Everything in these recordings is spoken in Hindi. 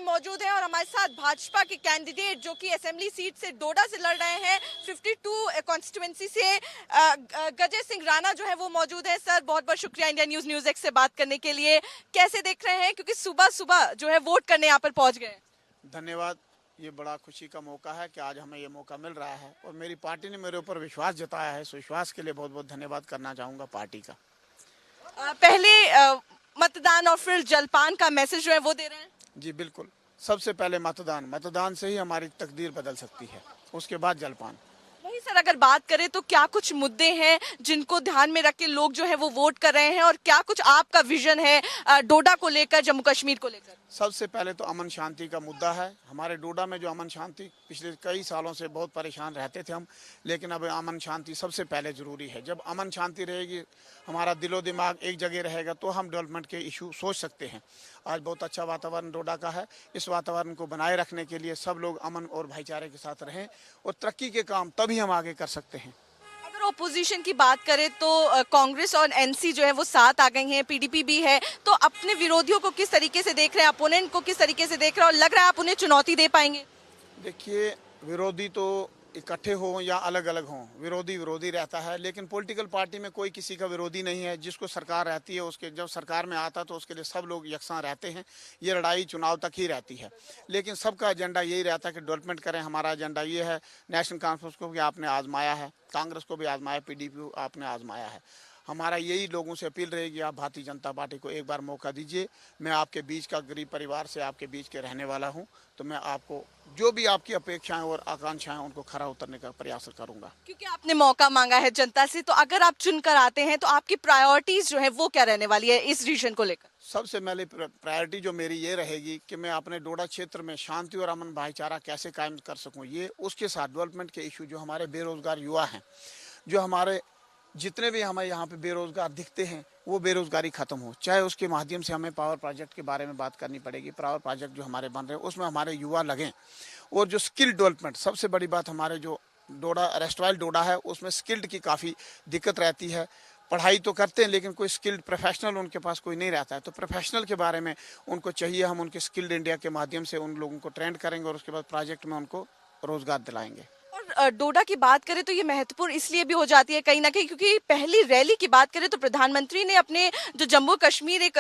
मौजूद हैं और हमारे साथ भाजपा के कैंडिडेट जो कि असेंबली सीट से डोडा से लड़ रहे हैं 52 कॉन्स्टिट्यूएंसी से गजेश सिंह राणा जो है वो मौजूद है। सर बहुत बहुत शुक्रिया इंडिया न्यूज़ एक्स से बात करने के लिए। कैसे देख रहे हैं, क्योंकि सुबह सुबह जो है वोट करने यहाँ पर पहुंच गए? धन्यवाद। ये बड़ा खुशी का मौका है कि आज हमें ये मौका मिल रहा है और मेरी पार्टी ने मेरे ऊपर विश्वास जताया है। इस विश्वास के लिए बहुत बहुत धन्यवाद करना चाहूँगा पार्टी का। पहले मतदान और फिर जलपान का मैसेज जो है वो दे रहे हैं? जी बिल्कुल, सबसे पहले मतदान से ही हमारी तकदीर बदल सकती है, उसके बाद जलपान। वही सर, अगर बात करें तो क्या कुछ मुद्दे हैं जिनको ध्यान में रख के लोग जो है वो वोट कर रहे हैं, और क्या कुछ आपका विजन है डोडा को लेकर, जम्मू कश्मीर को लेकर? सबसे पहले तो अमन शांति का मुद्दा है। हमारे डोडा में जो अमन शांति, पिछले कई सालों से बहुत परेशान रहते थे हम, लेकिन अब अमन शांति सबसे पहले ज़रूरी है। जब अमन शांति रहेगी, हमारा दिलो दिमाग एक जगह रहेगा, तो हम डेवलपमेंट के इशू सोच सकते हैं। आज बहुत अच्छा वातावरण डोडा का है। इस वातावरण को बनाए रखने के लिए सब लोग अमन और भाईचारे के साथ रहें और तरक्की के काम तभी हम आगे कर सकते हैं। ओपोजिशन की बात करें तो कांग्रेस और एनसी जो है वो साथ आ गई हैं, पीडीपी भी है, तो अपने विरोधियों को किस तरीके से देख रहे हैं, अपोनेंट को किस तरीके से देख रहे हैं, और लग रहा है आप उन्हें चुनौती दे पाएंगे? देखिए, विरोधी तो इकट्ठे हों या अलग अलग हों, विरोधी रहता है, लेकिन पॉलिटिकल पार्टी में कोई किसी का विरोधी नहीं है। जिसको सरकार रहती है, उसके जब सरकार में आता तो उसके लिए सब लोग यकसां रहते हैं। ये लड़ाई चुनाव तक ही रहती है, लेकिन सबका एजेंडा यही रहता है कि डेवलपमेंट करें। हमारा एजेंडा ये है। नेशनल कॉन्फ्रेंस को भी आपने आजमाया है, कांग्रेस को भी आजमाया, पीडीपी को आपने आजमाया है। हमारा यही लोगों से अपील रहेगी, आप भारतीय जनता पार्टी को एक बार मौका दीजिए। मैं आपके बीच का, गरीब परिवार से आपके बीच के रहने वाला हूं, तो मैं आपको जो भी आपकी अपेक्षाएं और आकांक्षाएं उनको खरा उतरने का प्रयास करूंगा। क्योंकि आपने मौका मांगा है जनता से, तो अगर आप चुनकर आते हैं तो आपकी प्रायोरिटीज जो है वो क्या रहने वाली है इस रीजन को लेकर? सबसे पहले प्रायोरिटी जो मेरी ये रहेगी कि मैं अपने डोडा क्षेत्र में शांति और अमन भाईचारा कैसे कायम कर सकूँ। ये उसके साथ डेवलपमेंट के इशू, जो हमारे बेरोजगार युवा हैं, जो हमारे जितने भी हमें यहाँ पे बेरोजगार दिखते हैं, वो बेरोजगारी खत्म हो। चाहे उसके माध्यम से हमें पावर प्रोजेक्ट के बारे में बात करनी पड़ेगी। पावर प्रोजेक्ट जो हमारे बन रहे हैं उसमें हमारे युवा लगें, और जो स्किल डेवलपमेंट, सबसे बड़ी बात, हमारे जो डोडा रेस्टवाइल डोडा है उसमें स्किल्ड की काफ़ी दिक्कत रहती है। पढ़ाई तो करते हैं लेकिन कोई स्किल्ड प्रोफेशनल उनके पास कोई नहीं रहता है। तो प्रोफेशनल के बारे में उनको चाहिए, हम उनके स्किल्ड इंडिया के माध्यम से उन लोगों को ट्रेंड करेंगे और उसके बाद प्रोजेक्ट में उनको रोजगार दिलाएंगे। डोडा की बात करें तो ये महत्वपूर्ण इसलिए भी हो जाती है कहीं ना कहीं, क्योंकि पहली रैली की बात करें तो प्रधानमंत्री ने अपने जो जम्मू कश्मीर एक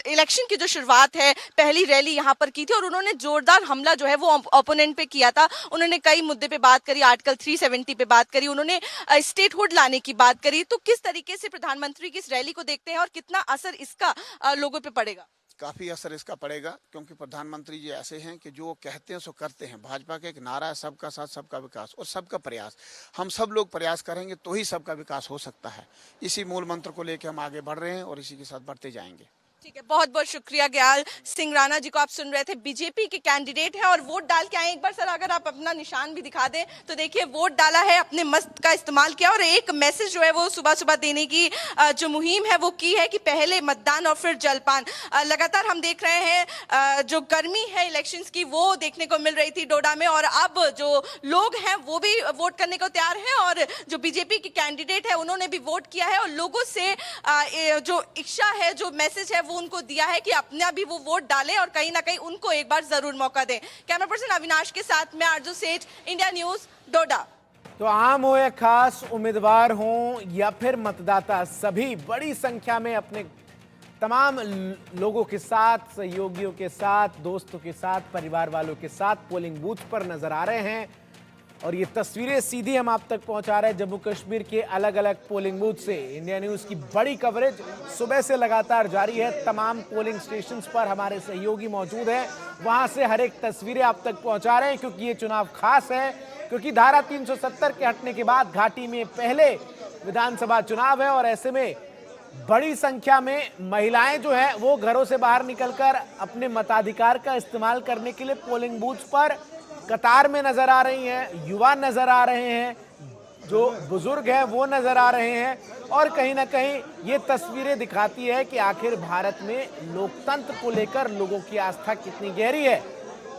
इलेक्शन की जो शुरुआत है, पहली रैली यहाँ पर की थी, और उन्होंने जोरदार हमला जो है वो ओपोनेंट पे किया था। उन्होंने कई मुद्दे पे बात करी, आर्टिकल 370 पे बात करी, उन्होंने स्टेटहुड लाने की बात करी। तो किस तरीके से प्रधानमंत्री की इस रैली को देखते हैं और कितना असर इसका लोगों पे पड़ेगा? काफ़ी असर इसका पड़ेगा, क्योंकि प्रधानमंत्री जी ऐसे हैं कि जो कहते हैं सो करते हैं। भाजपा का एक नारा है, सबका साथ सबका विकास और सबका प्रयास। हम सब लोग प्रयास करेंगे तो ही सबका विकास हो सकता है। इसी मूल मंत्र को लेकर हम आगे बढ़ रहे हैं और इसी के साथ बढ़ते जाएंगे। ठीक है, बहुत बहुत शुक्रिया। गयाल सिंह राणा जी को आप सुन रहे थे, बीजेपी के कैंडिडेट हैं और वोट डाल के आए। एक बार सर अगर आप अपना निशान भी दिखा दें तो देखिए, वोट डाला है, अपने मस्त का इस्तेमाल किया, और एक मैसेज जो है वो सुबह सुबह देने की जो मुहिम है वो की है कि पहले मतदान और फिर जलपान। लगातार हम देख रहे हैं जो गर्मी है इलेक्शंस की वो देखने को मिल रही थी डोडा में, और अब जो लोग हैं वो भी वोट करने को तैयार हैं, और जो बीजेपी के कैंडिडेट है उन्होंने भी वोट किया है, और लोगों से जो इच्छा है, जो मैसेज है वो उनको दिया है कि अपना भी वो वोट डालें और कहीं ना कहीं उनको एक बार जरूर मौका दें। कैमरा पर्सन अविनाश के साथ मैं आरजू सेठ, इंडिया न्यूज़, डोडा। तो आम हो या खास उम्मीदवार हो या फिर मतदाता, सभी बड़ी संख्या में अपने तमाम लोगों के साथ, सहयोगियों के साथ, दोस्तों के साथ, परिवार वालों के साथ पोलिंग बूथ पर नजर आ रहे हैं। और ये तस्वीरें सीधी हम आप तक पहुंचा रहे हैं जम्मू कश्मीर के अलग अलग पोलिंग बूथ से। इंडिया न्यूज़ की बड़ी कवरेज सुबह से लगातार जारी है। तमाम पोलिंग स्टेशंस पर हमारे सहयोगी मौजूद हैं, वहां से हर एक तस्वीरें आप तक पहुंचा रहे हैं, क्योंकि ये चुनाव खास है, क्योंकि धारा 370 के हटने के बाद घाटी में पहले विधानसभा चुनाव है, और ऐसे में बड़ी संख्या में महिलाएं जो है वो घरों से बाहर निकलकर अपने मताधिकार का इस्तेमाल करने के लिए पोलिंग बूथ पर कतार में नजर आ रही हैं। युवा नजर आ रहे हैं, जो बुजुर्ग हैं वो नजर आ रहे हैं, और कहीं ना कहीं ये तस्वीरें दिखाती है कि आखिर भारत में लोकतंत्र को लेकर लोगों की आस्था कितनी गहरी है।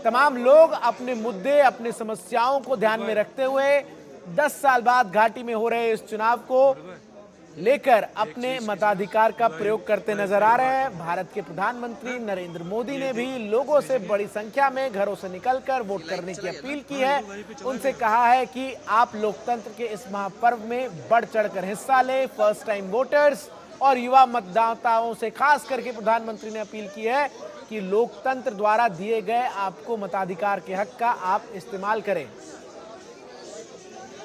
तमाम लोग अपने मुद्दे, अपनी समस्याओं को ध्यान में रखते हुए 10 साल बाद घाटी में हो रहे इस चुनाव को लेकर अपने मताधिकार का प्रयोग करते नजर आ रहे हैं। भारत के प्रधानमंत्री नरेंद्र मोदी ने भी लोगों से बड़ी संख्या में घरों से निकलकर वोट करने की अपील की है। उनसे कहा है कि आप लोकतंत्र के इस महापर्व में बढ़ चढ़कर हिस्सा लें। फर्स्ट टाइम वोटर्स और युवा मतदाताओं से खास करके प्रधानमंत्री ने अपील की है कि लोकतंत्र द्वारा दिए गए आपको मताधिकार के हक का आप इस्तेमाल करें।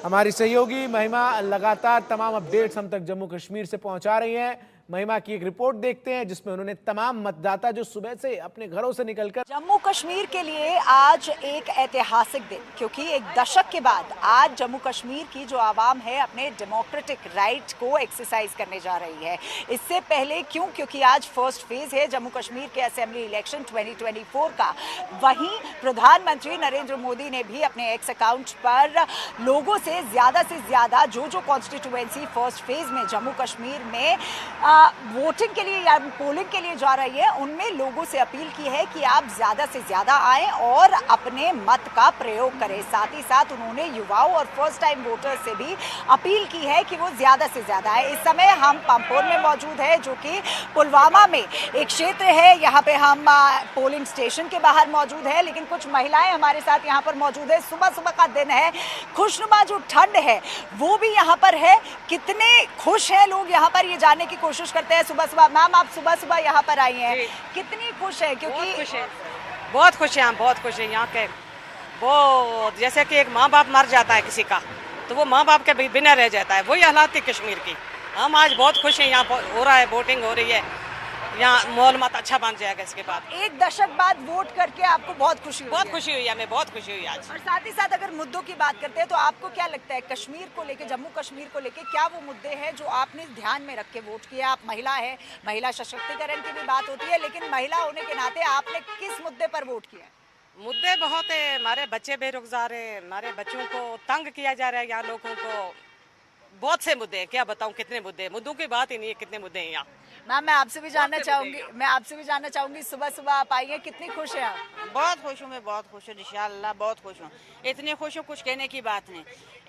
हमारी सहयोगी महिमा लगातार तमाम अपडेट्स हम तक जम्मू कश्मीर से पहुंचा रही हैं। महिमा की एक रिपोर्ट देखते हैं जिसमें उन्होंने तमाम मतदाता जो सुबह से अपने घरों से निकलकर जम्मू कश्मीर के लिए आज एक ऐतिहासिक दिन, क्योंकि एक दशक के बाद आज जम्मू कश्मीर की जो आवाम है अपने डेमोक्रेटिक राइट को एक्सरसाइज करने जा रही है। इससे पहले क्योंकि आज फर्स्ट फेज है जम्मू कश्मीर के असेंबली इलेक्शन 2024 का। वहीं प्रधानमंत्री नरेंद्र मोदी ने भी अपने एक्स अकाउंट पर लोगों से ज्यादा जो कॉन्स्टिट्यूएंसी फर्स्ट फेज में जम्मू कश्मीर में वोटिंग के लिए या पोलिंग के लिए जा रही है, उनमें लोगों से अपील की है कि आप ज्यादा से ज्यादा आएं और अपने मत का प्रयोग करें। साथ ही साथ उन्होंने युवाओं और फर्स्ट टाइम वोटर्स से भी अपील की है कि वो ज्यादा से ज्यादा आए। इस समय हम पामपोर में मौजूद है, जो कि पुलवामा में एक क्षेत्र है। यहाँ पे हम पोलिंग स्टेशन के बाहर मौजूद है, लेकिन कुछ महिलाएं हमारे साथ यहाँ पर मौजूद है। सुबह का दिन है, खुशनुमा जो ठंड है वो भी यहाँ पर है। कितने खुश हैं लोग यहाँ पर, ये जानने की कोशिश करते हैं। सुबह मैम, आप सुबह यहाँ पर आई हैं, कितनी खुश है? क्योंकि बहुत खुश हैं हम, बहुत खुश हैं यहाँ के। वो जैसे कि एक माँ बाप मर जाता है किसी का, तो वो माँ बाप के बिना रह जाता है, वही हालात थी कश्मीर की। हम आज बहुत खुश हैं, यहाँ हो रहा है, वोटिंग हो रही है, यहाँ माहौल मत अच्छा बन जाएगा इसके बाद। एक दशक बाद वोट करके आपको बहुत खुशी हुई? बहुत खुशी हुई है, हमें बहुत खुशी हुई आज। और साथ ही साथ अगर मुद्दों की बात करते हैं तो आपको क्या लगता है कश्मीर को लेके, जम्मू कश्मीर को लेके क्या वो मुद्दे हैं जो आपने ध्यान में रख के वोट किया? आप महिला है, महिला सशक्तिकरण की भी बात होती है, लेकिन महिला होने के नाते आपने किस मुद्दे पर वोट किया? मुद्दे बहुत है, हमारे बच्चे बेरोजगार है, हमारे बच्चों को तंग किया जा रहा है यहाँ लोगों को। बहुत से मुद्दे हैं, क्या बताऊं कितने मुद्दे हैं, मुद्दों की बात ही नहीं है, कितने मुद्दे हैं यहाँ। मैम, मैं आपसे भी जानना चाहूंगी सुबह आप आई हैं, कितनी खुश है आप? बहुत खुश हूँ, मैं बहुत खुश हूँ इंशाल्लाह, बहुत खुश हूँ। इतनी खुश हूँ कुछ कहने की बात नहीं।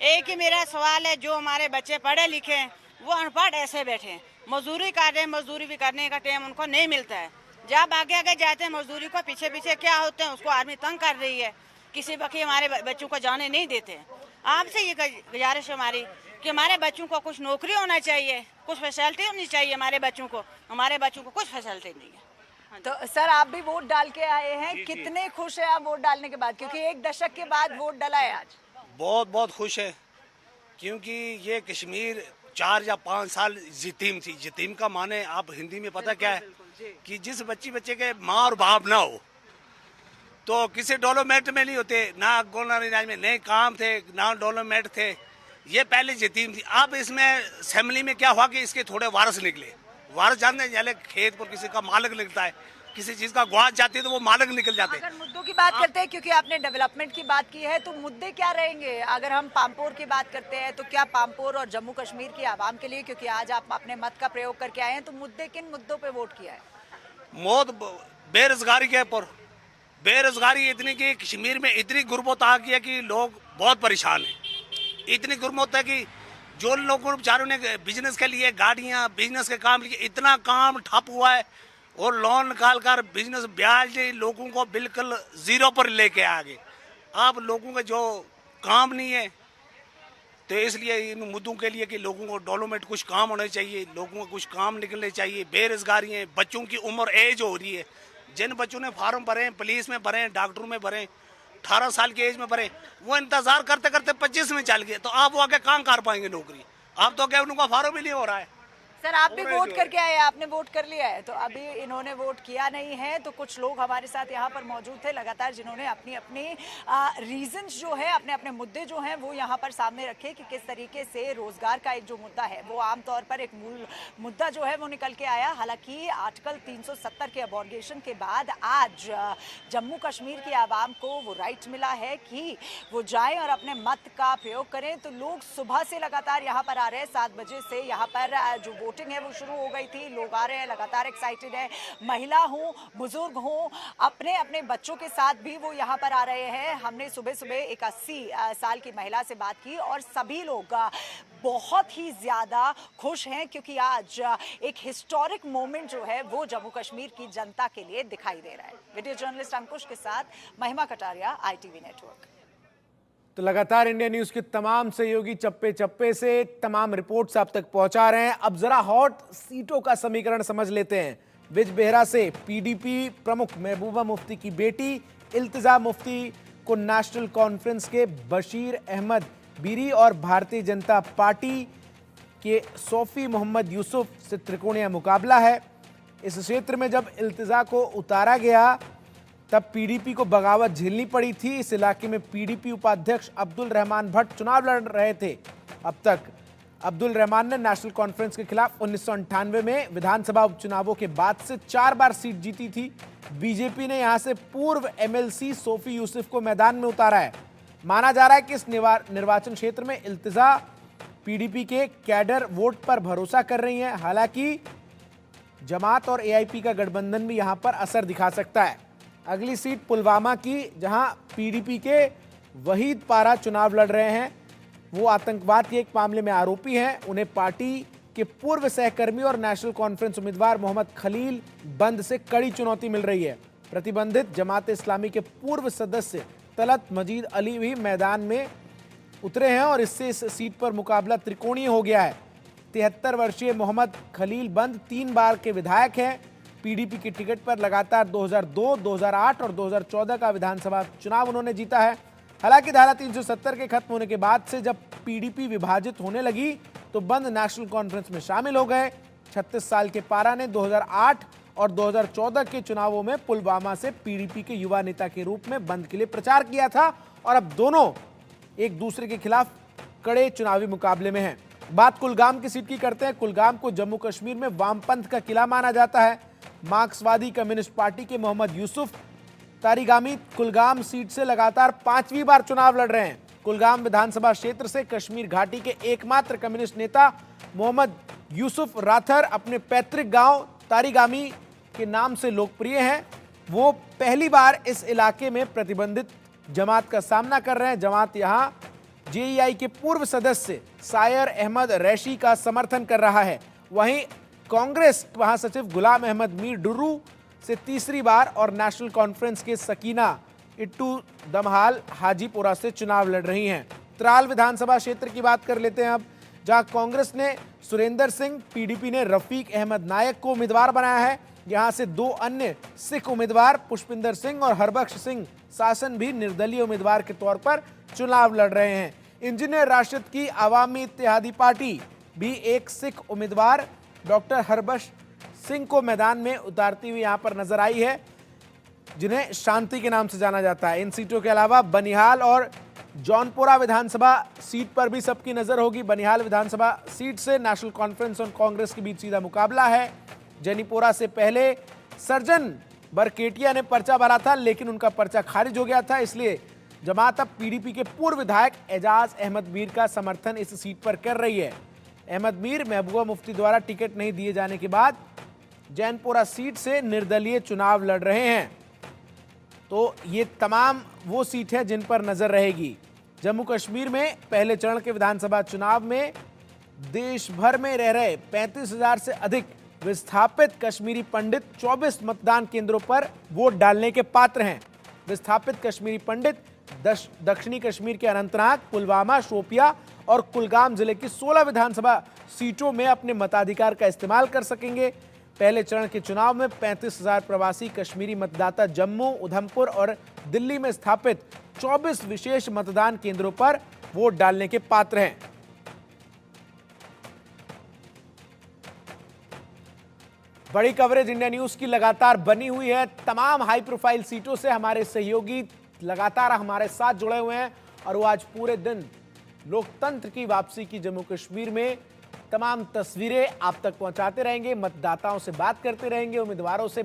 एक ही मेरा सवाल है, जो हमारे बच्चे पढ़े लिखे हैं वो अनपढ़ ऐसे बैठे हैं, मजदूरी कर रहे हैं, मजदूरी भी करने का टाइम उनको नहीं मिलता है। जब आगे जाते हैं मजदूरी को पीछे क्या होते हैं, उसको आर्मी तंग कर रही है, किसी वक्त हमारे बच्चों को जाने नहीं देते। आपसे ये गुजारिश हमारी कि हमारे बच्चों को कुछ नौकरी होना चाहिए, कुछ फैसिलिटी होनी चाहिए हमारे बच्चों को। हमारे बच्चों को कुछ फैसिलिटी नहीं है। तो सर, आप भी वोट डाल के आए हैं, कितने खुश हैं आप वोट डालने के बाद? क्योंकि एक दशक के बाद वोट डाला है आज। बहुत खुश है, क्योंकि ये कश्मीर 4 या 5 साल यतीम थी। यतीम का माने आप हिंदी में पता क्या है, कि जिस बच्चे के माँ और बाप ना हो तो किसी डेवलपमेंट में नहीं होते, ना गोलनारी राज में नए काम थे, ना डेवलपमेंट थे। ये पहले यतीम थी। अब इसमें असेंबली में क्या हुआ कि इसके थोड़े वारस निकले। वारस जानते हैं, खेत पर किसी का मालिक निकलता है, किसी चीज का गुआच जाती है तो वो मालिक निकल जाते हैं। अगर मुद्दों की बात करते हैं, क्योंकि आपने डेवलपमेंट की बात की है, तो मुद्दे क्या रहेंगे? अगर हम पामपोर की बात करते हैं तो क्या पामपोर और जम्मू कश्मीर की आवाम के लिए, क्योंकि आज आप अपने मत का प्रयोग करके आए हैं, तो मुद्दे किन मुद्दों पे वोट किया है? बेरोजगारी के ऊपर। बेरोजगारी इतनी कि कश्मीर में इतनी गुर्बत आ गई है कि लोग बहुत परेशान हैं। इतनी गुर्बत है कि जो लोगों बेचारों ने बिजनेस के लिए गाड़ियां, बिजनेस के काम लिए, इतना काम ठप हुआ है और लोन निकाल कर बिजनेस ब्याज लोगों को बिल्कुल जीरो पर लेके आ गए। अब लोगों का जो काम नहीं है, तो इसलिए इन मुद्दों के लिए कि लोगों को डेवलपमेंट कुछ काम होने चाहिए, लोगों को कुछ काम निकलने चाहिए। बेरोजगारी है, बच्चों की उम्र एज हो रही है। जिन बच्चों ने फार्म भरे हैं, पुलिस में भरे हैं, डॉक्टरों में भरे, 18 साल की एज में भरे, वो इंतजार करते करते 25 में चल गए, तो आप वो आगे कहाँ कर पाएंगे नौकरी? आप तो क्या उनका फार्म भी नहीं हो रहा है। सर, आप भी वोट करके आए, आपने वोट कर लिया है, तो अभी इन्होंने वोट किया नहीं है, तो कुछ लोग हमारे साथ यहाँ पर मौजूद थे लगातार, जिन्होंने अपनी अपनी रीजंस जो है, अपने अपने मुद्दे जो हैं वो यहाँ पर सामने रखे कि किस तरीके से रोजगार का एक जो मुद्दा है वो आमतौर पर एक मूल मुद्दा जो है वो निकल के आया। हालांकि आर्टिकल 370 के अबॉर्गेशन के बाद आज जम्मू कश्मीर की आवाम को वो राइट मिला है कि वो जाएं और अपने मत का प्रयोग करें। तो लोग सुबह से लगातार यहाँ पर आ रहे हैं, 7 बजे से यहाँ पर जो वोटिंग है वो शुरू हो गई थी, लोग आ रहे हैं, लगातार एक्साइटेड है। महिला हूँ, बुजुर्ग हूँ, अपने अपने बच्चों के साथ भी वो यहाँ पर आ रहे हैं। हमने सुबह सुबह एक 80 साल की महिला से बात की और सभी लोग बहुत ही ज्यादा खुश हैं क्योंकि आज एक हिस्टोरिक मोमेंट जो है वो जम्मू कश्मीर की जनता के लिए दिखाई दे रहा है। वीडियो जर्नलिस्ट अंकुश के साथ महिमा कटारिया, ITV नेटवर्क। तो लगातार इंडिया न्यूज के तमाम सहयोगी चप्पे चप्पे से तमाम रिपोर्ट्स आप तक पहुंचा रहे हैं। अब जरा हॉट सीटों का समीकरण समझ लेते हैं। बिजबेहरा से PDP प्रमुख महबूबा मुफ्ती की बेटी इल्तिजा मुफ्ती को नेशनल कॉन्फ्रेंस के बशीर अहमद बीरी और भारतीय जनता पार्टी के सोफी मोहम्मद यूसुफ से त्रिकोणीय मुकाबला है। इस क्षेत्र में जब इल्तिजा को उतारा गया तब PDP को बगावत झेलनी पड़ी थी। इस इलाके में PDP उपाध्यक्ष अब्दुल रहमान भट्ट चुनाव लड़ रहे थे। अब तक अब्दुल रहमान ने नेशनल कॉन्फ्रेंस के खिलाफ 1998 में विधानसभा उपचुनावों के बाद से 4 बार सीट जीती थी। बीजेपी ने यहां से पूर्व MLC सोफी यूसुफ को मैदान में उतारा है। माना जा रहा है कि इस निर्वाचन क्षेत्र में इल्तिजा PDP के कैडर वोट पर भरोसा कर रही हैं। हालांकि जमात और AIP का गठबंधन भी यहां पर असर दिखा सकता है। अगली सीट पुलवामा की, जहां PDP के वहीद पारा चुनाव लड़ रहे हैं। वो आतंकवाद के एक मामले में आरोपी हैं। उन्हें पार्टी के पूर्व सहकर्मी और नेशनल कॉन्फ्रेंस उम्मीदवार मोहम्मद खलील बंद से कड़ी चुनौती मिल रही है। प्रतिबंधित जमात इस्लामी के पूर्व सदस्य तलत मजीद अली भी मैदान में उतरे हैं और इससे इस सीट पर मुकाबला त्रिकोणीय हो गया है। 73 वर्षीय मोहम्मद खलील बंद 3 बार के विधायक हैं। PDP की टिकट पर लगातार 2002, 2008 और 2014 का विधानसभा चुनाव उन्होंने जीता है। हालांकि धारा 370 के खत्म होने के बाद से जब PDP विभाजित होने लगी तो बंद नेशनल कॉन्फ्रेंस में शामिल हो गए। 36 साल के पारा ने 2008 और 2014 के चुनावों में पुलवामा से PDP के युवा नेता के रूप में बंद के लिए प्रचार किया था और अब दोनों एक दूसरे के खिलाफ कड़े चुनावी मुकाबले में हैं। बात कुलगाम की सीट की करते हैं। कुलगाम को जम्मू कश्मीर में वामपंथ का किला माना जाता है। मार्क्सवादी कम्युनिस्ट पार्टी के मोहम्मद यूसुफ तारीगामी कुलगाम सीट से लगातार 5वीं बार चुनाव लड़ रहे हैं। कुलगाम विधानसभा क्षेत्र से कश्मीर घाटी के एकमात्र कम्युनिस्ट नेता मोहम्मद यूसुफ राथर अपने पैतृक गांव तारीगामी के नाम से लोकप्रिय हैं। वो पहली बार इस इलाके में प्रतिबंधित जमात का सामना कर रहे हैं। जमात यहां JEI के पूर्व सदस्य सायर अहमद रैशी का समर्थन कर रहा है। वहीं कांग्रेस महासचिव गुलाम अहमद मीर डुर्रू से तीसरी बार और नेशनल कॉन्फ्रेंस के सकीना इट्टू दमहाल हाजीपुरा से चुनाव लड़ रही हैं। त्राल विधानसभा क्षेत्र की बात कर लेते हैं अब, जहां कांग्रेस ने सुरेंद्र सिंह, PDP ने रफीक अहमद नायक को उम्मीदवार बनाया है। यहां से 2 अन्य सिख उम्मीदवार पुष्पिंदर सिंह और हरबख्श सिंह शासन भी निर्दलीय उम्मीदवार के तौर पर चुनाव लड़ रहे हैं। इंजीनियर राशिद की आवामी इत्तेहादी पार्टी भी एक सिख उम्मीदवार डॉक्टर हरबख्श सिंह को मैदान में उतारती हुई यहां पर नजर आई है, जिन्हें शांति के नाम से जाना जाता है। इन सीटों के अलावा बनिहाल और जौनपुरा विधानसभा सीट पर भी सबकी नजर होगी। बनिहाल विधानसभा सीट से नेशनल कॉन्फ्रेंस और कांग्रेस के बीच सीधा मुकाबला है। जनीपुरा से पहले सर्जन बरकेटिया ने पर्चा भरा था, लेकिन उनका पर्चा खारिज हो गया था, इसलिए जमात अब PDP के पूर्व विधायक एजाज अहमद मीर का समर्थन इस सीट पर कर रही है। अहमद मीर महबूबा मुफ्ती द्वारा टिकट नहीं दिए जाने के बाद जैनपुरा सीट से निर्दलीय चुनाव लड़ रहे हैं। तो ये तमाम वो सीट है जिन पर नजर रहेगी। जम्मू कश्मीर में पहले चरण के विधानसभा चुनाव में देश भर में रह रहे 35,000 से अधिक विस्थापित कश्मीरी पंडित 24 मतदान केंद्रों पर वोट डालने के पात्र हैं। विस्थापित कश्मीरी पंडित दक्षिणी कश्मीर के अनंतनाग, पुलवामा, शोपिया और कुलगाम जिले की 16 विधानसभा सीटों में अपने मताधिकार का इस्तेमाल कर सकेंगे। पहले चरण के चुनाव में 35,000 प्रवासी कश्मीरी मतदाता जम्मू, उधमपुर और दिल्ली में स्थापित 24 विशेष मतदान केंद्रों पर वोट डालने के पात्र हैं। बड़ी कवरेज इंडिया न्यूज की लगातार बनी हुई है। तमाम हाई प्रोफाइल सीटों से हमारे सहयोगी लगातार हमारे साथ जुड़े हुए हैं और वो आज पूरे दिन लोकतंत्र की वापसी की जम्मू कश्मीर में तमाम तस्वीरें आप तक पहुंचाते रहेंगे, मतदाताओं से बात करते रहेंगे, उम्मीदवारों से